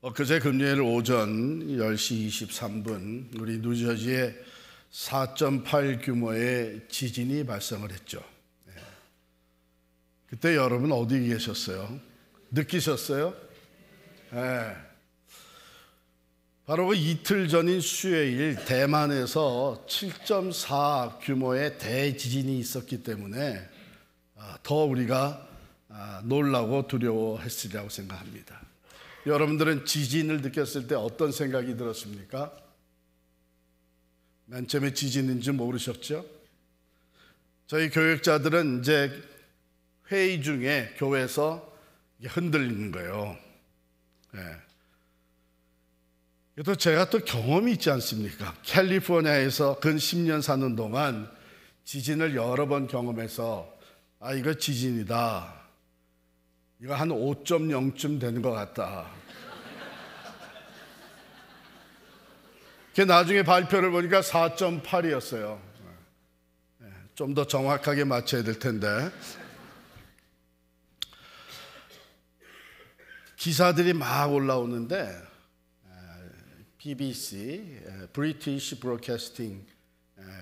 엊그제 금요일 오전 10시 23분 우리 뉴저지에 4.8 규모의 지진이 발생을 했죠. 그때 여러분 어디 계셨어요? 느끼셨어요? 네. 바로 그 이틀 전인 수요일 대만에서 7.4 규모의 대지진이 있었기 때문에 더 우리가 놀라고 두려워했으리라고 생각합니다. 여러분들은 지진을 느꼈을 때 어떤 생각이 들었습니까? 맨 처음에 지진인지 모르셨죠? 저희 교육자들은 이제 회의 중에 교회에서 흔들리는 거예요. 또 제가 또 경험이 있지 않습니까? 캘리포니아에서 근 10년 사는 동안 지진을 여러 번 경험해서 이거 지진이다. 이거 한 5.0쯤 되는 것 같다. 나중에 발표를 보니까 4.8이었어요. 좀 더 정확하게 맞춰야 될 텐데. 기사들이 막 올라오는데 BBC, British Broadcasting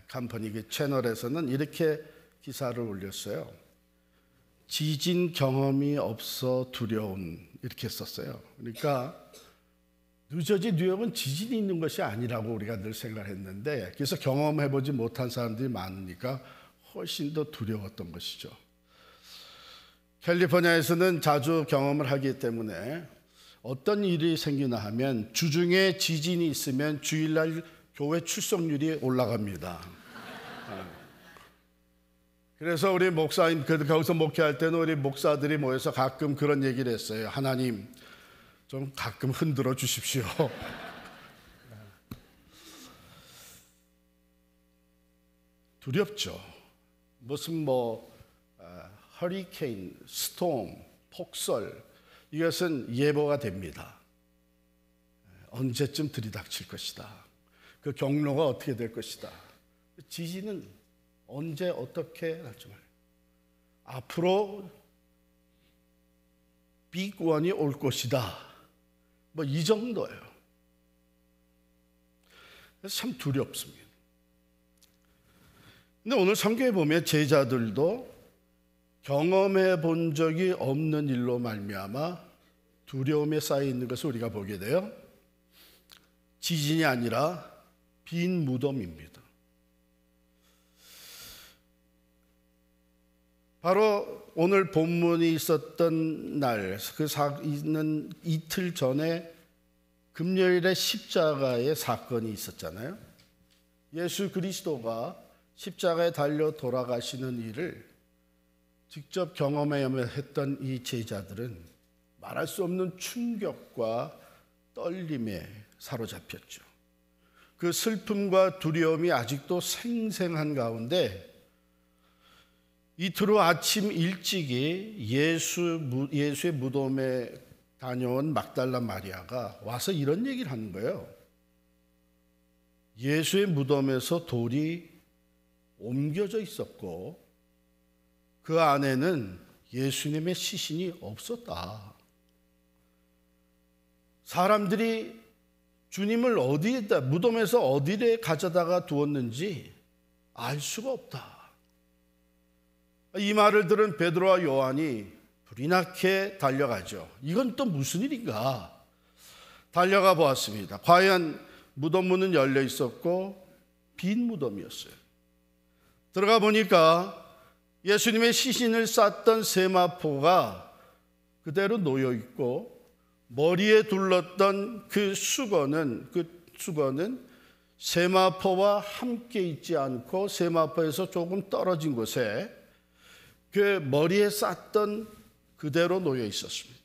Company 그 채널에서는 이렇게 기사를 올렸어요. 지진 경험이 없어 두려운, 이렇게 썼어요. 그러니까 뉴저지, 뉴욕은 지진이 있는 것이 아니라고 우리가 늘 생각했는데, 그래서 경험해보지 못한 사람들이 많으니까 훨씬 더 두려웠던 것이죠. 캘리포니아에서는 자주 경험을 하기 때문에 어떤 일이 생기나 하면 주중에 지진이 있으면 주일날 교회 출석률이 올라갑니다. 그래서 우리 목사님, 거기서 목회할 때는 우리 목사들이 모여서 가끔 그런 얘기를 했어요. 하나님, 좀 가끔 흔들어 주십시오. 두렵죠. 무슨 허리케인, 스톰, 폭설, 이것은 예보가 됩니다. 언제쯤 들이닥칠 것이다. 그 경로가 어떻게 될 것이다. 지진은 언제 어떻게 할지 말이에요. 앞으로 빅원이 올 것이다. 이 정도예요. 그래서 참 두렵습니다. 근데 오늘 성경에 보면 제자들도 경험해 본 적이 없는 일로 말미암아 두려움에 쌓여 있는 것을 우리가 보게 돼요. 지진이 아니라 빈 무덤입니다. 바로 오늘 본문이 있었던 날, 있는 이틀 전에 금요일에 십자가의 사건이 있었잖아요. 예수 그리스도가 십자가에 달려 돌아가시는 일을 직접 경험했던 이 제자들은 말할 수 없는 충격과 떨림에 사로잡혔죠. 그 슬픔과 두려움이 아직도 생생한 가운데 이틀 후 아침 일찍이 예수의 무덤에 다녀온 막달라 마리아가 와서 이런 얘기를 하는 거예요. 예수의 무덤에서 돌이 옮겨져 있었고 그 안에는 예수님의 시신이 없었다. 사람들이 주님을 어디에다, 무덤에서 어디에 가져다가 두었는지 알 수가 없다. 이 말을 들은 베드로와 요한이 불이 나게 달려가죠. 이건 또 무슨 일인가? 달려가 보았습니다. 과연 무덤 문은 열려 있었고 빈 무덤이었어요. 들어가 보니까 예수님의 시신을 쌌던 세마포가 그대로 놓여 있고 머리에 둘렀던 그 수건은 세마포와 함께 있지 않고 세마포에서 조금 떨어진 곳에 그 머리에 쌌던 그대로 놓여 있었습니다.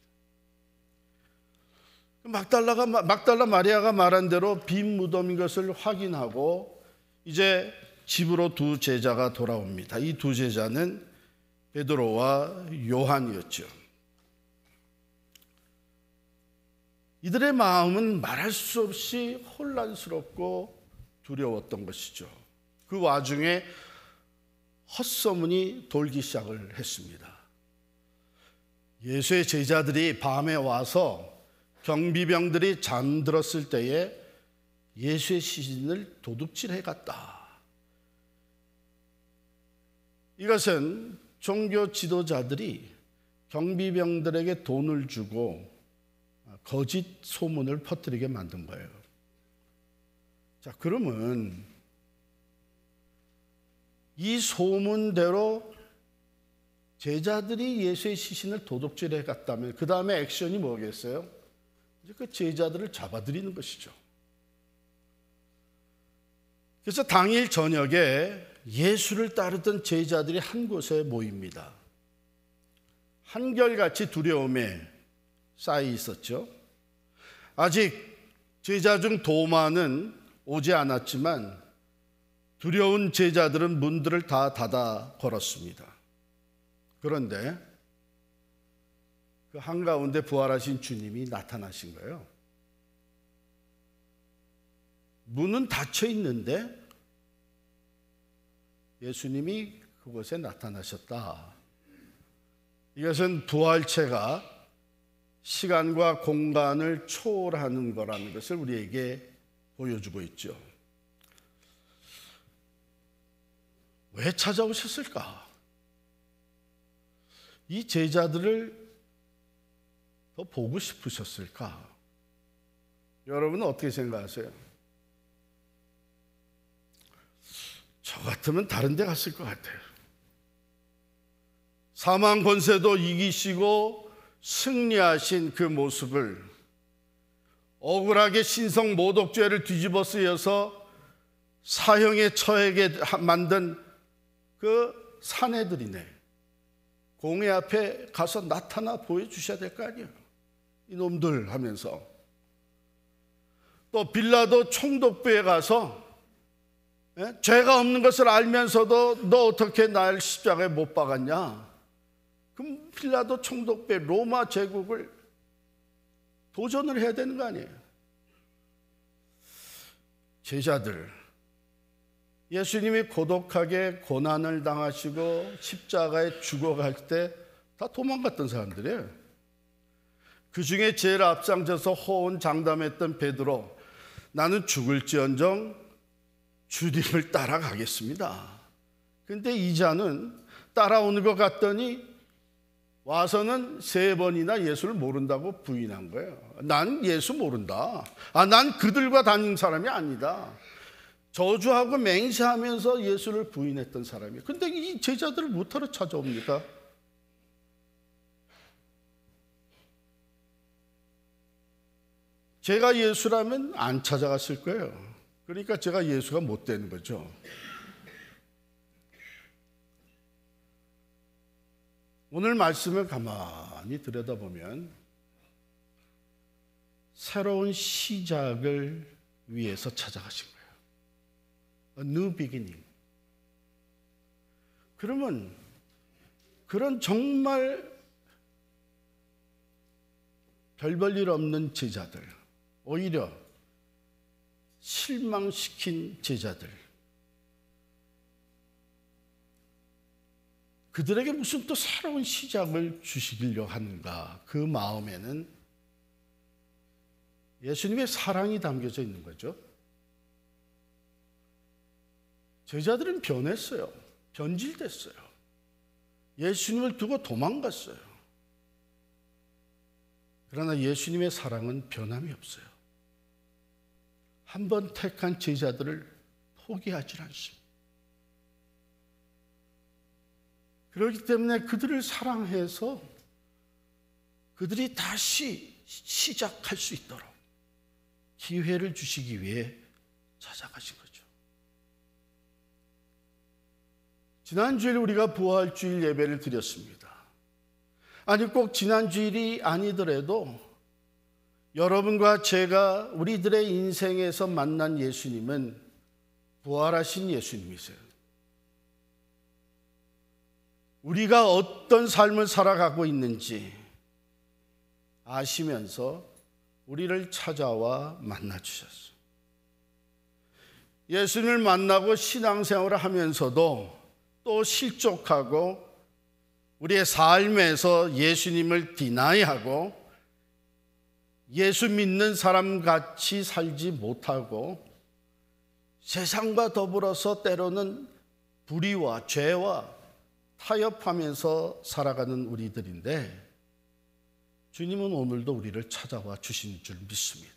막달라 마리아가 말한 대로 빈 무덤인 것을 확인하고 이제 집으로 두 제자가 돌아옵니다. 이 두 제자는 베드로와 요한이었죠. 이들의 마음은 말할 수 없이 혼란스럽고 두려웠던 것이죠. 그 와중에 헛소문이 돌기 시작을 했습니다. 예수의 제자들이 밤에 와서 경비병들이 잠들었을 때에 예수의 시신을 도둑질해 갔다. 이것은 종교 지도자들이 경비병들에게 돈을 주고 거짓 소문을 퍼뜨리게 만든 거예요. 자, 그러면 이 소문대로 제자들이 예수의 시신을 도둑질해 갔다면 그 다음에 액션이 뭐겠어요? 이제 그 제자들을 잡아들이는 것이죠. 그래서 당일 저녁에 예수를 따르던 제자들이 한 곳에 모입니다. 한결같이 두려움에 쌓여 있었죠. 아직 제자 중 도마는 오지 않았지만 두려운 제자들은 문들을 다 닫아 걸었습니다. 그런데 그 한가운데 부활하신 주님이 나타나신 거예요. 문은 닫혀 있는데 예수님이 그곳에 나타나셨다. 이것은 부활체가 시간과 공간을 초월하는 거라는 것을 우리에게 보여주고 있죠. 왜 찾아오셨을까? 이 제자들을 더 보고 싶으셨을까? 여러분은 어떻게 생각하세요? 저 같으면 다른 데 갔을 것 같아요. 사망 권세도 이기시고 승리하신 그 모습을, 억울하게 신성 모독죄를 뒤집어 쓰여서 사형에 처하게 만든 그 사내들이네. 공회 앞에 가서 나타나 보여주셔야 될 거 아니에요. 이놈들 하면서. 또 빌라도 총독부에 가서 죄가 없는 것을 알면서도 너 어떻게 날 십자가에 못 박았냐? 그럼 빌라도 총독부에 로마 제국을 도전을 해야 되는 거 아니에요? 제자들, 예수님이 고독하게 고난을 당하시고 십자가에 죽어갈 때 다 도망갔던 사람들이에요. 그 중에 제일 앞장서서 호언장담했던 베드로, 나는 죽을지언정 주님을 따라가겠습니다. 근데 이자는 따라오는 것 같더니 와서는 3번이나 예수를 모른다고 부인한 거예요. 난 예수 모른다. 난 그들과 다니는 사람이 아니다. 저주하고 맹세하면서 예수를 부인했던 사람이에요. 근데 이 제자들을 뭐하러 찾아옵니까? 제가 예수라면 안 찾아갔을 거예요. 그러니까 제가 예수가 못 되는 거죠. 오늘 말씀을 가만히 들여다보면 새로운 시작을 위해서 찾아가신 거예요. A new beginning. 그러면 그런 정말 별 볼 일 없는 제자들, 오히려 실망시킨 제자들, 그들에게 무슨 또 새로운 시작을 주시기려 하는가? 그 마음에는 예수님의 사랑이 담겨져 있는 거죠. 제자들은 변했어요. 변질됐어요. 예수님을 두고 도망갔어요. 그러나 예수님의 사랑은 변함이 없어요. 한 번 택한 제자들을 포기하지 않습니다. 그렇기 때문에 그들을 사랑해서 그들이 다시 시작할 수 있도록 기회를 주시기 위해 찾아가신 거죠. 지난주일 우리가 부활주일 예배를 드렸습니다. 아니 꼭 지난주일이 아니더라도 여러분과 제가 우리들의 인생에서 만난 예수님은 부활하신 예수님이세요. 우리가 어떤 삶을 살아가고 있는지 아시면서 우리를 찾아와 만나주셨어요. 예수님을 만나고 신앙생활을 하면서도 또 실족하고 우리의 삶에서 예수님을 디나이하고 예수 믿는 사람 같이 살지 못하고 세상과 더불어서 때로는 불의와 죄와 타협하면서 살아가는 우리들인데, 주님은 오늘도 우리를 찾아와 주신 줄 믿습니다.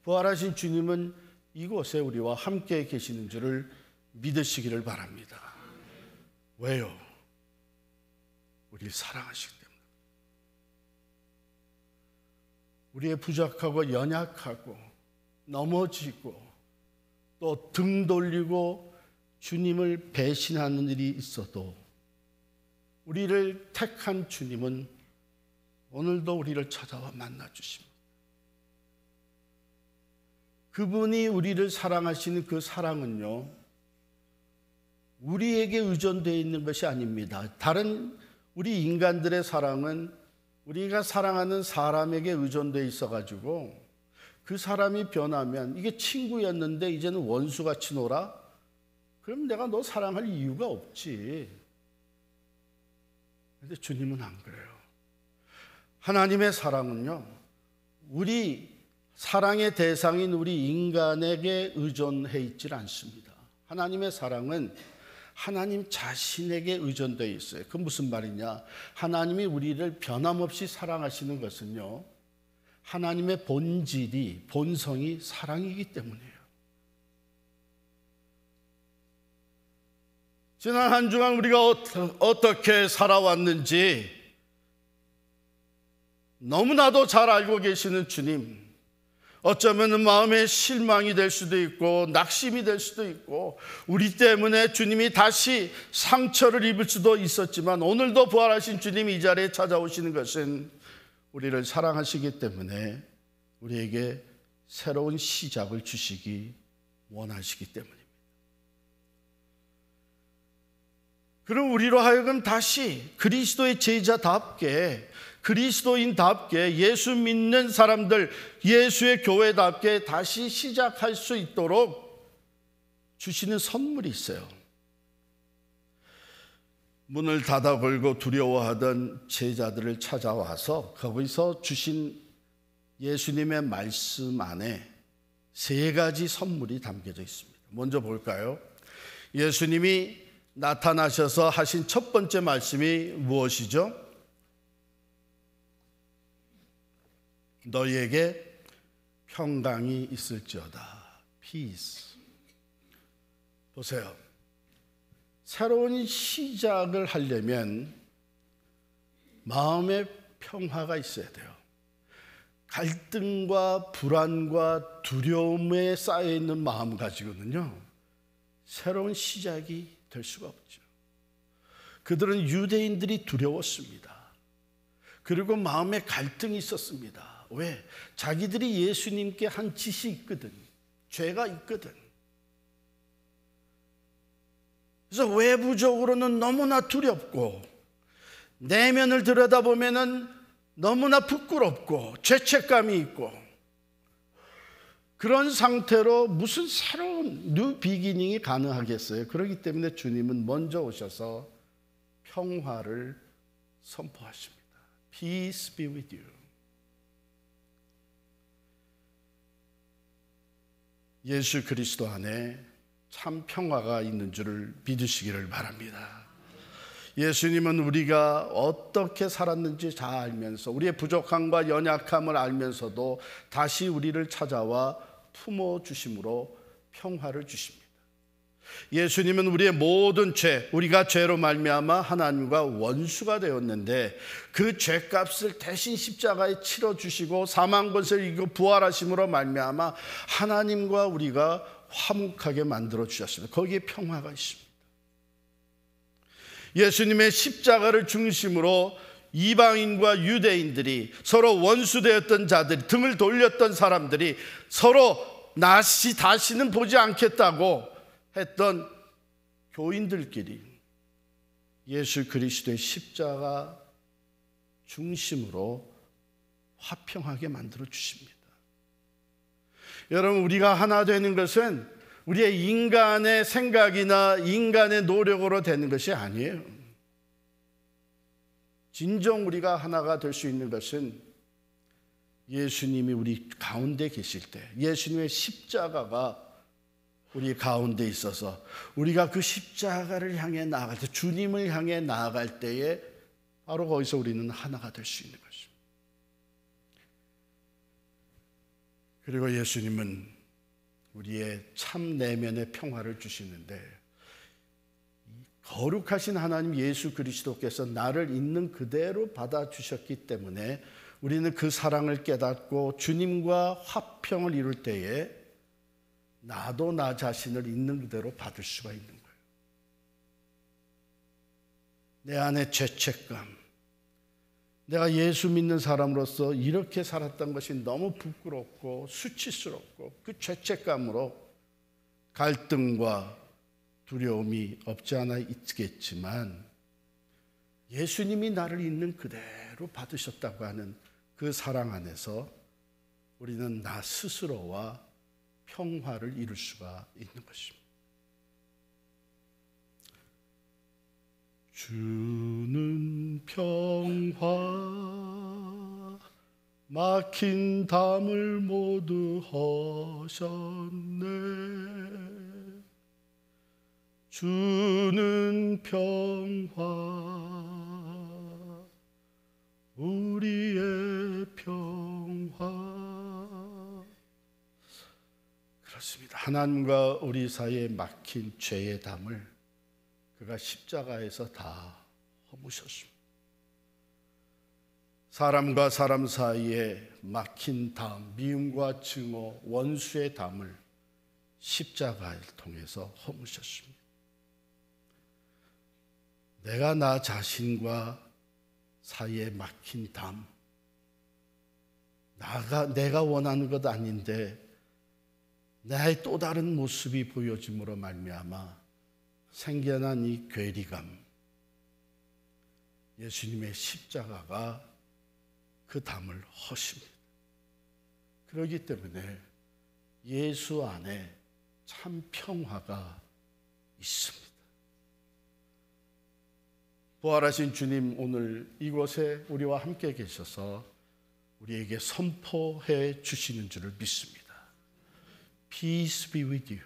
부활하신 주님은 이곳에 우리와 함께 계시는 줄을 믿으시기를 바랍니다. 왜요? 우리를 사랑하시기 때문에. 우리의 부족하고 연약하고 넘어지고 또 등 돌리고 주님을 배신하는 일이 있어도 우리를 택한 주님은 오늘도 우리를 찾아와 만나 주십니다. 그분이 우리를 사랑하시는 그 사랑은요, 우리에게 의존되어 있는 것이 아닙니다. 다른 우리 인간들의 사랑은 우리가 사랑하는 사람에게 의존되어 있어가지고 그 사람이 변하면, 이게 친구였는데 이제는 원수같이 놀아? 그럼 내가 너 사랑할 이유가 없지. 그런데 주님은 안 그래요. 하나님의 사랑은요, 우리 사랑의 대상인 우리 인간에게 의존해 있질 않습니다. 하나님의 사랑은 하나님 자신에게 의존되어 있어요. 그건 무슨 말이냐? 하나님이 우리를 변함없이 사랑하시는 것은요, 하나님의 본질이, 본성이 사랑이기 때문이에요. 지난 한 주간 우리가 어떻게 살아왔는지 너무나도 잘 알고 계시는 주님, 어쩌면 마음의 실망이 될 수도 있고 낙심이 될 수도 있고 우리 때문에 주님이 다시 상처를 입을 수도 있었지만, 오늘도 부활하신 주님이 이 자리에 찾아오시는 것은 우리를 사랑하시기 때문에 우리에게 새로운 시작을 주시기 원하시기 때문입니다. 그럼 우리로 하여금 다시 그리스도의 제자답게, 그리스도인답게, 예수 믿는 사람들, 예수의 교회답게 다시 시작할 수 있도록 주시는 선물이 있어요. 문을 닫아 걸고 두려워하던 제자들을 찾아와서 거기서 주신 예수님의 말씀 안에 세 가지 선물이 담겨져 있습니다. 먼저 볼까요? 예수님이 나타나셔서 하신 첫 번째 말씀이 무엇이죠? 너희에게 평강이 있을지어다. Peace. 보세요. 새로운 시작을 하려면 마음의 평화가 있어야 돼요. 갈등과 불안과 두려움에 쌓여있는 마음 가지고는요, 새로운 시작이 될 수가 없죠. 그들은 유대인들이 두려웠습니다. 그리고 마음에 갈등이 있었습니다. 왜? 자기들이 예수님께 한 짓이 있거든. 죄가 있거든. 그래서 외부적으로는 너무나 두렵고 내면을 들여다보면은 너무나 부끄럽고 죄책감이 있고, 그런 상태로 무슨 새로운 뉴 비기닝이 가능하겠어요? 그렇기 때문에 주님은 먼저 오셔서 평화를 선포하십니다. Peace be with you. 예수 그리스도 안에 참 평화가 있는 줄을 믿으시기를 바랍니다. 예수님은 우리가 어떻게 살았는지 잘 알면서, 우리의 부족함과 연약함을 알면서도 다시 우리를 찾아와 품어주심으로 평화를 주십니다. 예수님은 우리의 모든 죄, 우리가 죄로 말미암아 하나님과 원수가 되었는데 그 죄값을 대신 십자가에 치러주시고 사망권세를 이기고 부활하심으로 말미암아 하나님과 우리가 화목하게 만들어 주셨습니다. 거기에 평화가 있습니다. 예수님의 십자가를 중심으로 이방인과 유대인들이, 서로 원수되었던 자들이, 등을 돌렸던 사람들이 서로 다시는 보지 않겠다고 했던 교인들끼리 예수 그리스도의 십자가 중심으로 화평하게 만들어 주십니다. 여러분, 우리가 하나 되는 것은 우리의 인간의 생각이나 인간의 노력으로 되는 것이 아니에요. 진정 우리가 하나가 될 수 있는 것은 예수님이 우리 가운데 계실 때, 예수님의 십자가가 우리 가운데 있어서 우리가 그 십자가를 향해 나아갈 때, 주님을 향해 나아갈 때에 바로 거기서 우리는 하나가 될 수 있는 것입니다. 그리고 예수님은 우리의 참 내면의 평화를 주시는데, 거룩하신 하나님 예수 그리스도께서 나를 있는 그대로 받아주셨기 때문에 우리는 그 사랑을 깨닫고 주님과 화평을 이룰 때에 나도 나 자신을 있는 그대로 받을 수가 있는 거예요. 내 안에 죄책감, 내가 예수 믿는 사람으로서 이렇게 살았던 것이 너무 부끄럽고 수치스럽고 그 죄책감으로 갈등과 두려움이 없지 않아 있겠지만, 예수님이 나를 있는 그대로 받으셨다고 하는 그 사랑 안에서 우리는 나 스스로와 평화를 이룰 수가 있는 것입니다. 주는 평화 막힌 담을 모두 허셨네. 주는 평화 우리의 평화. 그렇습니다. 하나님과 우리 사이에 막힌 죄의 담을 그가 십자가에서 다 허무셨습니다. 사람과 사람 사이에 막힌 담, 미움과 증오, 원수의 담을 십자가를 통해서 허무셨습니다. 내가 나 자신과 사이에 막힌 담, 내가 원하는 것 아닌데 나의 또 다른 모습이 보여짐으로 말미암아 생겨난 이 괴리감, 예수님의 십자가가 그 담을 허십니다. 그렇기 때문에 예수 안에 참 평화가 있습니다. 부활하신 주님 오늘 이곳에 우리와 함께 계셔서 우리에게 선포해 주시는 줄을 믿습니다. Peace be with you.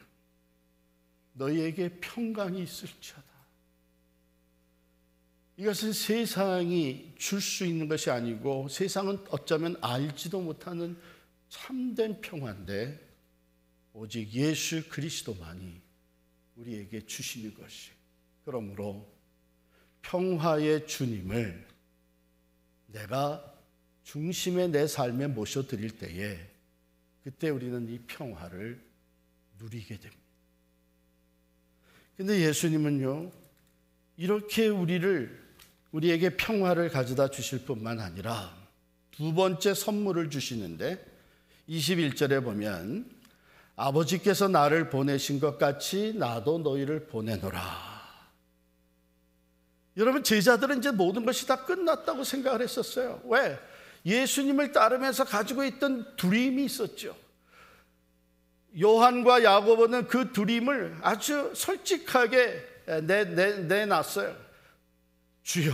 너희에게 평강이 있을지어다. 이것은 세상이 줄 수 있는 것이 아니고 세상은 어쩌면 알지도 못하는 참된 평화인데 오직 예수 그리스도만이 우리에게 주시는 것이. 그러므로 평화의 주님을 내가 중심에 내 삶에 모셔드릴 때에 그때 우리는 이 평화를 누리게 됩니다. 근데 예수님은요, 이렇게 우리에게 평화를 가져다 주실 뿐만 아니라 두 번째 선물을 주시는데 21절에 보면 아버지께서 나를 보내신 것 같이 나도 너희를 보내노라. 여러분, 제자들은 이제 모든 것이 다 끝났다고 생각을 했었어요. 왜? 예수님을 따르면서 가지고 있던 두려움이 있었죠. 요한과 야고보는 그 두려움을 아주 솔직하게 내놨어요. 주여,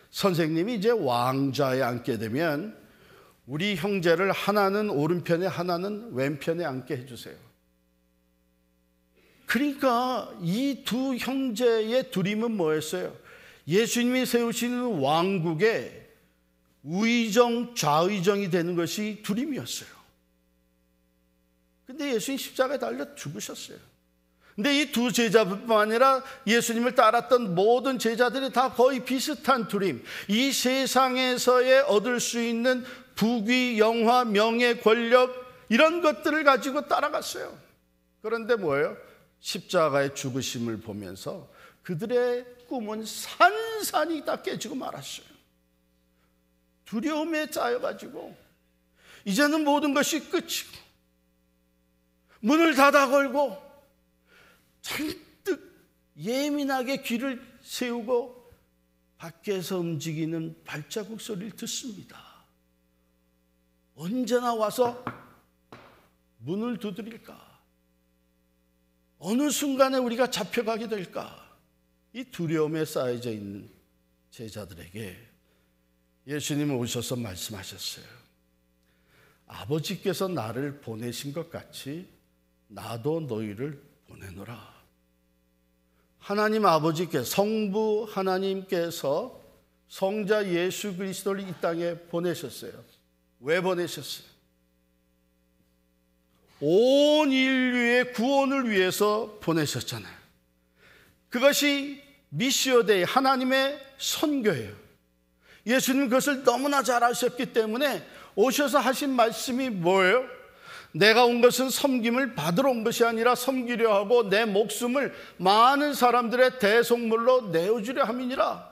선생님이 이제 왕좌에 앉게 되면 우리 형제를 하나는 오른편에 하나는 왼편에 앉게 해주세요. 그러니까 이 두 형제의 두려움은 뭐였어요? 예수님이 세우시는 왕국의 우의정, 좌의정이 되는 것이 두려움이었어요. 근데 예수님 십자가에 달려 죽으셨어요. 근데 이 두 제자뿐만 아니라 예수님을 따랐던 모든 제자들이 다 거의 비슷한 두려움, 이 세상에서의 얻을 수 있는 부귀, 영화, 명예, 권력 이런 것들을 가지고 따라갔어요. 그런데 뭐예요? 십자가의 죽으심을 보면서 그들의 꿈은 산산이 다 깨지고 말았어요. 두려움에 짜여가지고 이제는 모든 것이 끝이고 문을 닫아 걸고 잔뜩 예민하게 귀를 세우고 밖에서 움직이는 발자국 소리를 듣습니다. 언제나 와서 문을 두드릴까? 어느 순간에 우리가 잡혀가게 될까? 이 두려움에 쌓여져 있는 제자들에게 예수님은 오셔서 말씀하셨어요. 아버지께서 나를 보내신 것 같이 나도 너희를 보내노라. 하나님 아버지께 성부 하나님께서 성자 예수 그리스도를 이 땅에 보내셨어요. 왜 보내셨어요? 온 인류의 구원을 위해서 보내셨잖아요. 그것이 미시오 데이, 하나님의 선교예요. 예수님 그것을 너무나 잘 아셨기 때문에 오셔서 하신 말씀이 뭐예요? 내가 온 것은 섬김을 받으러 온 것이 아니라 섬기려 하고 내 목숨을 많은 사람들의 대속물로 내어주려 함이니라.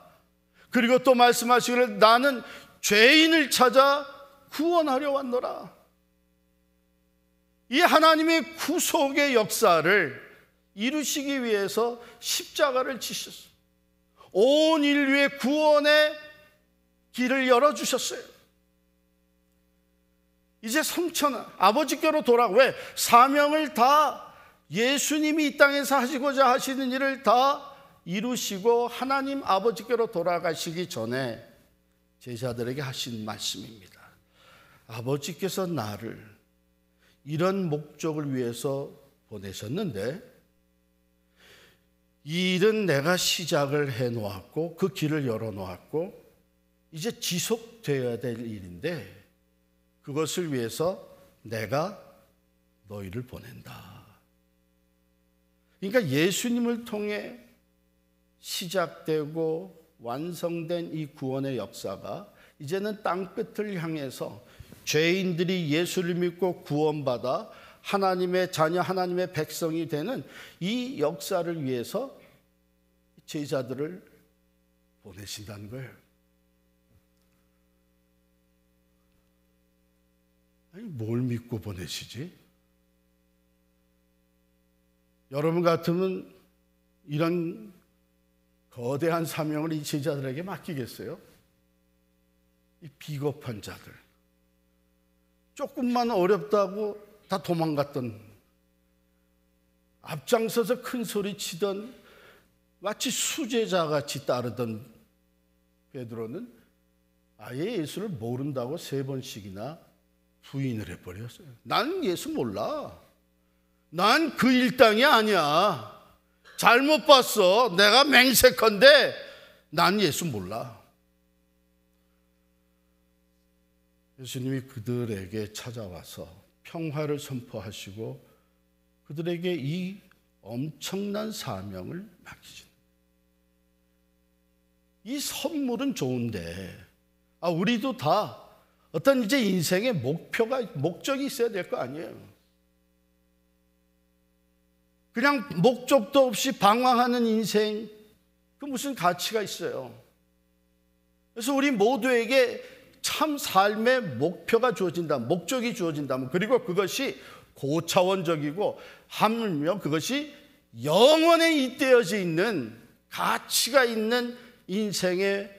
그리고 또 말씀하시기를 나는 죄인을 찾아 구원하려 왔노라. 이 하나님의 구속의 역사를 이루시기 위해서 십자가를 지셨어요. 온 인류의 구원의 길을 열어주셨어요. 이제 아버지께로 왜? 사명을 다 예수님이 이 땅에서 하시고자 하시는 일을 다 이루시고 하나님 아버지께로 돌아가시기 전에 제자들에게 하신 말씀입니다. 아버지께서 나를 이런 목적을 위해서 보내셨는데 이 일은 내가 시작을 해놓았고 그 길을 열어놓았고 이제 지속되어야 될 일인데 그것을 위해서 내가 너희를 보낸다. 그러니까 예수님을 통해 시작되고 완성된 이 구원의 역사가 이제는 땅끝을 향해서 죄인들이 예수를 믿고 구원받아 하나님의 자녀, 하나님의 백성이 되는 이 역사를 위해서 제자들을 보내신다는 거예요. 아니, 뭘 믿고 보내시지? 여러분 같으면 이런 거대한 사명을 이 제자들에게 맡기겠어요? 이 비겁한 자들, 조금만 어렵다고 다 도망갔던, 앞장서서 큰 소리 치던 마치 수제자같이 따르던 베드로는 아예 예수를 모른다고 3번씩이나 부인을 해버렸어요. 난 예수 몰라. 난 그 일당이 아니야. 잘못 봤어. 내가 맹세컨대 난 예수 몰라. 예수님이 그들에게 찾아와서 평화를 선포하시고 그들에게 이 엄청난 사명을 맡기신. 이 선물은 좋은데 우리도 다 어떤 이제 인생의 목적이 있어야 될 거 아니에요. 그냥 목적도 없이 방황하는 인생, 그 무슨 가치가 있어요. 그래서 우리 모두에게 참 삶의 목표가 주어진다, 목적이 주어진다면, 그리고 그것이 고차원적이고 하물며 그것이 영원에 잇대어져 있는 가치가 있는 인생의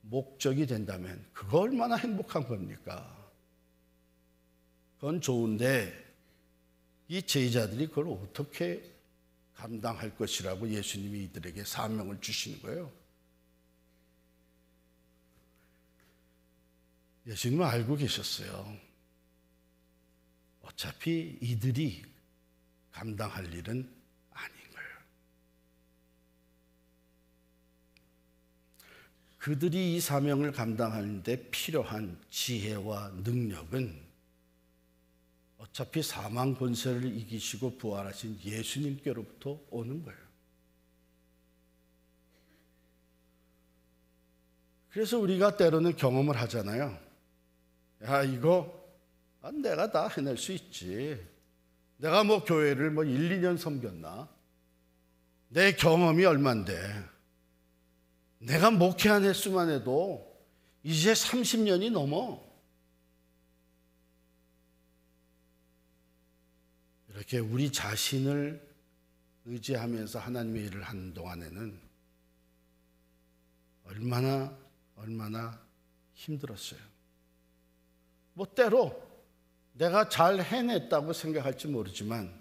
목적이 된다면 그거 얼마나 행복한 겁니까? 그건 좋은데 이 제자들이 그걸 어떻게 감당할 것이라고 예수님이 이들에게 사명을 주시는 거예요. 예수님은 알고 계셨어요. 어차피 이들이 감당할 일은 아닌 거예요. 그들이 이 사명을 감당하는데 필요한 지혜와 능력은 어차피 사망 권세를 이기시고 부활하신 예수님께로부터 오는 거예요. 그래서 우리가 때로는 경험을 하잖아요. 야, 이거 내가 다 해낼 수 있지. 내가 교회를 1, 2년 섬겼나? 내 경험이 얼만데. 내가 목회한 횟수만 해도 이제 30년이 넘어. 이렇게 우리 자신을 의지하면서 하나님의 일을 하는 동안에는 얼마나 힘들었어요. 때로 내가 잘 해냈다고 생각할지 모르지만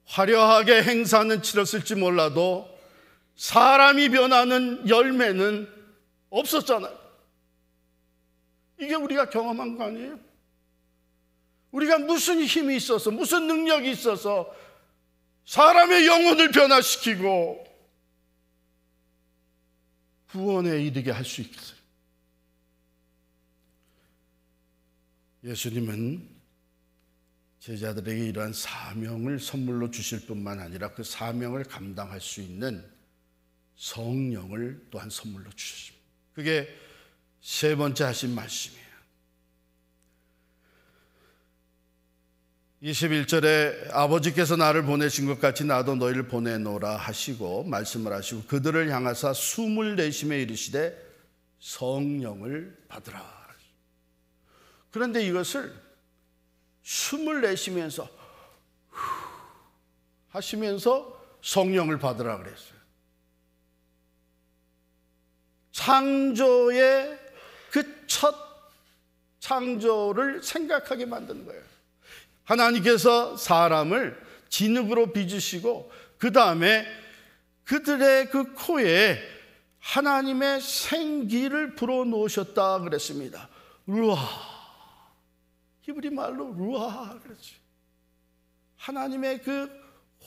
화려하게 행사는 치렀을지 몰라도 사람이 변하는 열매는 없었잖아요. 이게 우리가 경험한 거 아니에요? 우리가 무슨 힘이 있어서, 무슨 능력이 있어서 사람의 영혼을 변화시키고 구원에 이르게 할 수 있겠어요? 예수님은 제자들에게 이러한 사명을 선물로 주실 뿐만 아니라 그 사명을 감당할 수 있는 성령을 또한 선물로 주셨습니다. 그게 세 번째 하신 말씀이에요. 21절에 아버지께서 나를 보내신 것 같이 나도 너희를 보내노라 하시고 말씀을 하시고 그들을 향하사 숨을 내쉬며 이르시되 성령을 받으라. 그런데 이것을 숨을 내쉬면서 하시면서 성령을 받으라 그랬어요. 창조의 그 첫 창조를 생각하게 만드는 거예요. 하나님께서 사람을 진흙으로 빚으시고 그 다음에 그들의 그 코에 하나님의 생기를 불어넣으셨다 그랬습니다. 루아, 히브리 말로 루아 그랬죠. 하나님의 그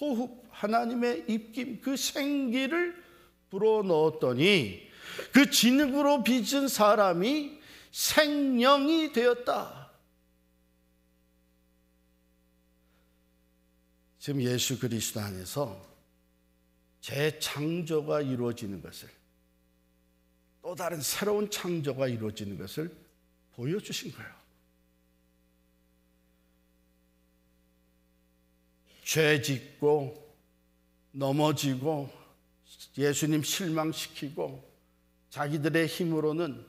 호흡, 하나님의 입김, 그 생기를 불어넣었더니 그 진흙으로 빚은 사람이 생명이 되었다. 지금 예수 그리스도 안에서 재창조가 이루어지는 것을, 또 다른 새로운 창조가 이루어지는 것을 보여주신 거예요. 죄 짓고 넘어지고 예수님 실망시키고 자기들의 힘으로는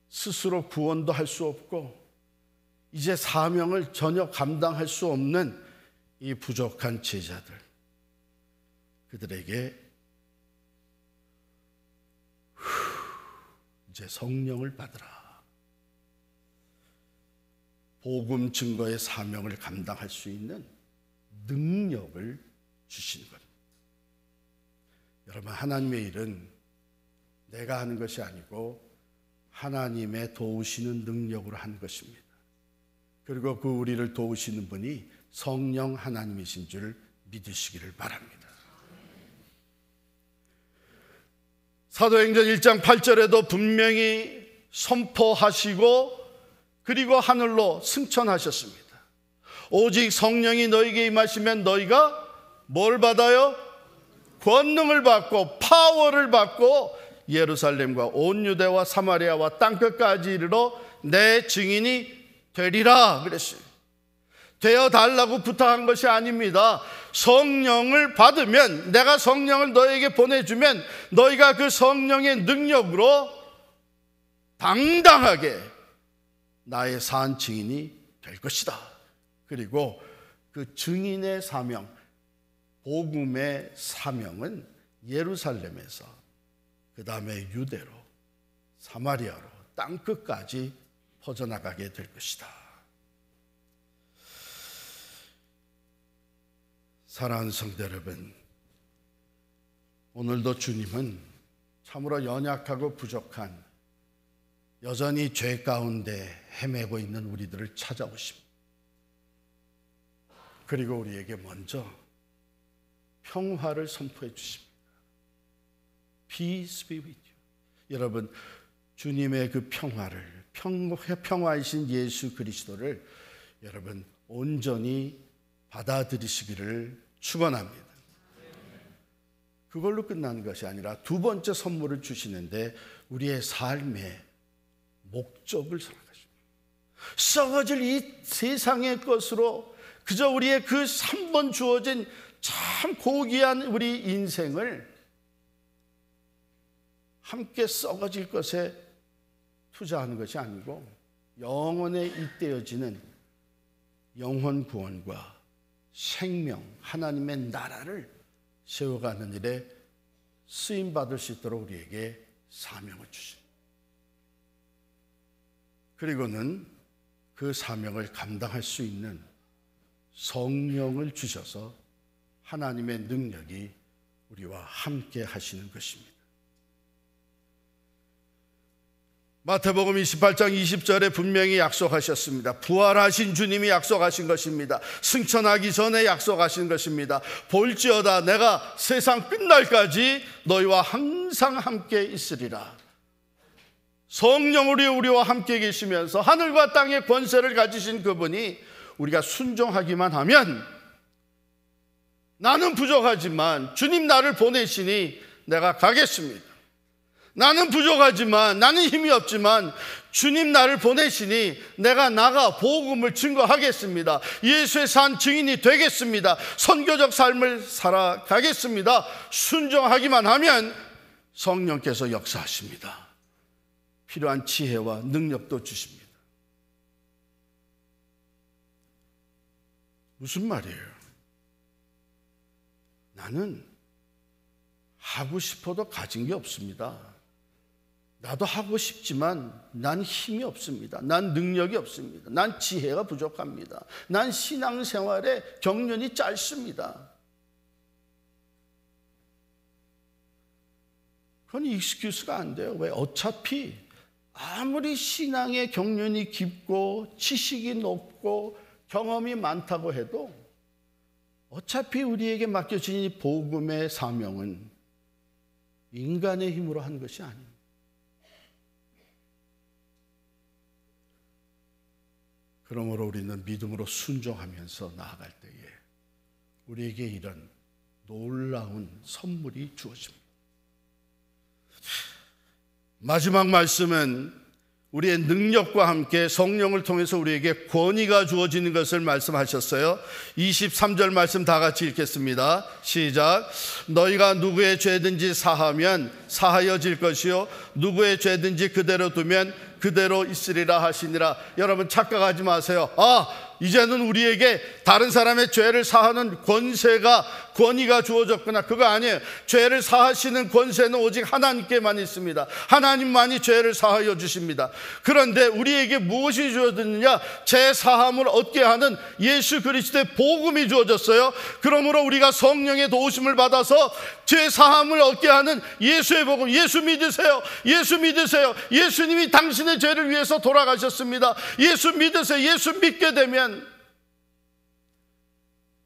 스스로 구원도 할 수 없고 이제 사명을 전혀 감당할 수 없는 이 부족한 제자들, 그들에게 이제 성령을 받으라. 복음 증거의 사명을 감당할 수 있는 능력을 주시는 겁니다. 여러분, 하나님의 일은 내가 하는 것이 아니고 하나님의 도우시는 능력으로 한 것입니다. 그리고 그 우리를 도우시는 분이 성령 하나님이신 줄 믿으시기를 바랍니다. 사도행전 1장 8절에도 분명히 선포하시고 그리고 하늘로 승천하셨습니다. 오직 성령이 너희에게 임하시면 너희가 뭘 받아요? 권능을 받고 파워를 받고 예루살렘과 온 유대와 사마리아와 땅끝까지 이르러 내 증인이 되리라 그랬어요. 되어달라고 부탁한 것이 아닙니다. 성령을 받으면, 내가 성령을 너에게 보내주면 너희가 그 성령의 능력으로 당당하게 나의 산 증인이 될 것이다. 그리고 그 증인의 사명, 복음의 사명은 예루살렘에서 그 다음에 유대로 사마리아로 땅끝까지 퍼져나가게 될 것이다. 사랑하는 성도 여러분, 오늘도 주님은 참으로 연약하고 부족한, 여전히 죄 가운데 헤매고 있는 우리들을 찾아오십니다. 그리고 우리에게 먼저 평화를 선포해 주십니다. Peace be with you. 여러분, 주님의 그 평화를, 평화이신 예수 그리스도를 여러분 온전히 받아들이시기를 축원합니다. 그걸로 끝나는 것이 아니라 두 번째 선물을 주시는데 우리의 삶의 목적을 생각하십니다. 썩어질 이 세상의 것으로 그저 우리의 그 3번 주어진 참 고귀한 우리 인생을 함께 썩어질 것에 투자하는 것이 아니고 영원에 잇대어지는 영혼 구원과 생명, 하나님의 나라를 세워가는 일에 쓰임받을 수 있도록 우리에게 사명을 주십니다. 그리고는 그 사명을 감당할 수 있는 성령을 주셔서 하나님의 능력이 우리와 함께 하시는 것입니다. 마태복음 28장 20절에 분명히 약속하셨습니다. 부활하신 주님이 약속하신 것입니다. 승천하기 전에 약속하신 것입니다. 볼지어다 내가 세상 끝날까지 너희와 항상 함께 있으리라. 성령으로 우리와 함께 계시면서 하늘과 땅의 권세를 가지신 그분이 우리가 순종하기만 하면, 나는 부족하지만 주님 나를 보내시니 내가 가겠습니다. 나는 부족하지만, 나는 힘이 없지만 주님 나를 보내시니 내가 나가 복음을 증거하겠습니다. 예수의 산 증인이 되겠습니다. 선교적 삶을 살아가겠습니다. 순종하기만 하면 성령께서 역사하십니다. 필요한 지혜와 능력도 주십니다. 무슨 말이에요? 나는 하고 싶어도 가진 게 없습니다. 나도 하고 싶지만 난 힘이 없습니다. 난 능력이 없습니다. 난 지혜가 부족합니다. 난 신앙생활에 경륜이 짧습니다. 그건 익스큐스가 안 돼요. 왜? 어차피 아무리 신앙의 경륜이 깊고 지식이 높고 경험이 많다고 해도 어차피 우리에게 맡겨진 이 복음의 사명은 인간의 힘으로 한 것이 아닙니다. 그러므로 우리는 믿음으로 순종하면서 나아갈 때에 우리에게 이런 놀라운 선물이 주어집니다. 마지막 말씀은 우리의 능력과 함께 성령을 통해서 우리에게 권위가 주어지는 것을 말씀하셨어요. 23절 말씀 다 같이 읽겠습니다. 시작. 너희가 누구의 죄든지 사하면 사하여질 것이요 누구의 죄든지 그대로 두면 그대로 있으리라 하시니라. 여러분 착각하지 마세요. 이제는 우리에게 다른 사람의 죄를 사하는 권위가 주어졌구나. 그거 아니에요. 죄를 사하시는 권세는 오직 하나님께만 있습니다. 하나님만이 죄를 사하여 주십니다. 그런데 우리에게 무엇이 주어졌느냐? 죄 사함을 얻게 하는 예수 그리스도의 복음이 주어졌어요. 그러므로 우리가 성령의 도우심을 받아서 죄 사함을 얻게 하는 예수의 복음, 예수 믿으세요. 예수 믿으세요. 예수님이 당신의 죄를 위해서 돌아가셨습니다. 예수 믿으세요. 예수 믿게 되면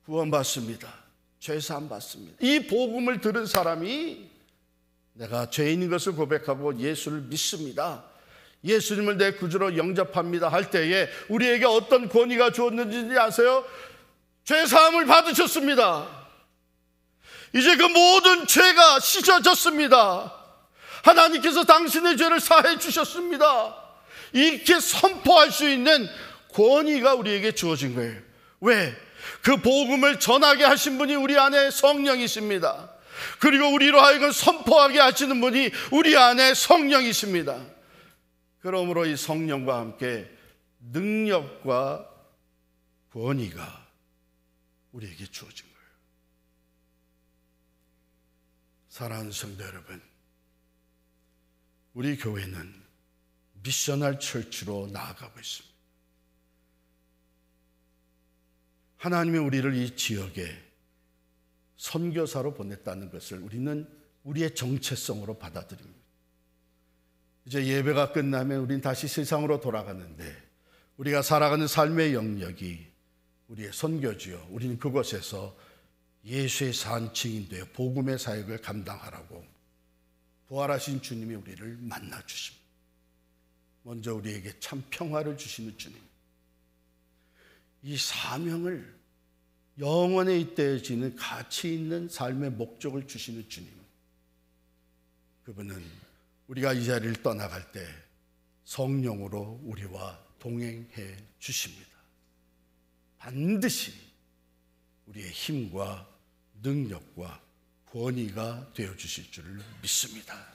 구원받습니다. 죄사함 받습니다. 이 복음을 들은 사람이 내가 죄인인 것을 고백하고 예수를 믿습니다. 예수님을 내 구주로 영접합니다 할 때에 우리에게 어떤 권위가 주었는지 아세요? 죄사함을 받으셨습니다. 이제 그 모든 죄가 씻어졌습니다. 하나님께서 당신의 죄를 사해 주셨습니다. 이렇게 선포할 수 있는 권위가 우리에게 주어진 거예요. 왜? 그 복음을 전하게 하신 분이 우리 안에 성령이십니다. 그리고 우리로 하여금 선포하게 하시는 분이 우리 안에 성령이십니다. 그러므로 이 성령과 함께 능력과 권위가 우리에게 주어진 거예요. 사랑하는 성도 여러분, 우리 교회는 미셔널 철치로 나아가고 있습니다. 하나님이 우리를 이 지역에 선교사로 보냈다는 것을 우리는 우리의 정체성으로 받아들입니다. 이제 예배가 끝나면 우리는 다시 세상으로 돌아가는데 우리가 살아가는 삶의 영역이 우리의 선교지요. 우리는 그곳에서 예수의 산 증인되어 복음의 사역을 감당하라고 부활하신 주님이 우리를 만나 주십니다. 먼저 우리에게 참 평화를 주시는 주님, 이 사명을 영원에 잇대어지는 가치 있는 삶의 목적을 주시는 주님, 그분은 우리가 이 자리를 떠나갈 때 성령으로 우리와 동행해 주십니다. 반드시 우리의 힘과 능력과 권위가 되어 주실 줄을 믿습니다.